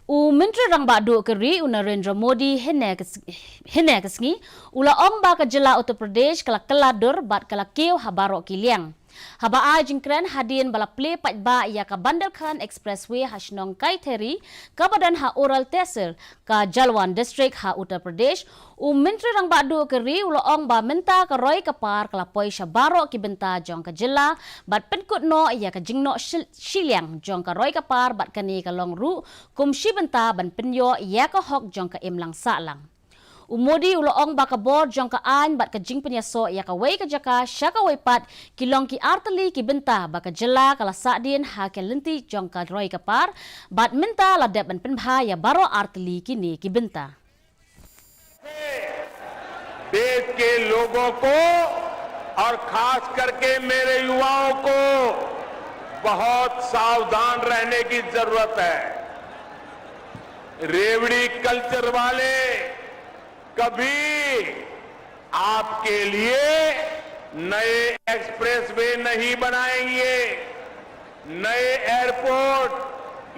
Menteri Rang Badu Keri Narendra Modi henekesngi ula ong ba ka jela Uttar Pradesh kala keladur bat kala keu habaro kiliang. Haba a jingkren hadin bala ple pat ba ya ka Bandelkhan Expressway hasnong kaiteri ka badan ha oral tesel ka Jalwan District ha Uttar Pradesh. Menteri Rang Badu Keri ula ong ba menta ka roy kapar kala poi shabaro ki benta jong ka jela bat penkut no ya ka jingno shiliang jong ka roy kapar bat kani ka long ru kum shi benta ban penyo ya ka hok jong ka imlang salang. Modi uloong baka bor jong ka an bat ka jing penyaso ya ka wei ka jaka syaka wei pat kilong ki arteli ki benta baka jela kala sadin ha ke lenti jong ka roy kapar bat minta ladap ban penbha ya baro arteli kini ki benta. देश के लोगों को और खास करके मेरे युवाओं को बहुत सावधान रहने की जरूरत है। रेवड़ी कल्चर वाले कभी आपके लिए नए एक्सप्रेसवे नहीं बनाएंगे, नए एयरपोर्ट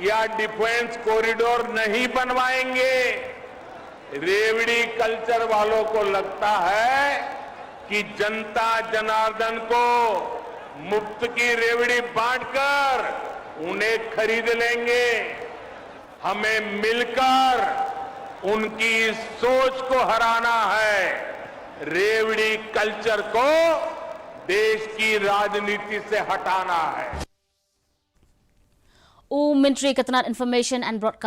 या डिफेंस कॉरिडोर नहीं बनवाएंगे। रेवड़ी कल्चर वालों को लगता है कि जनता जनार्दन को मुफ्त की रेवड़ी बांटकर उन्हें खरीद लेंगे। हमें मिलकर उनकी इस सोच को हराना है। रेवड़ी कल्चर को देश की राजनीति से हटाना है। Menteri Ketenaga Information and Broadcasting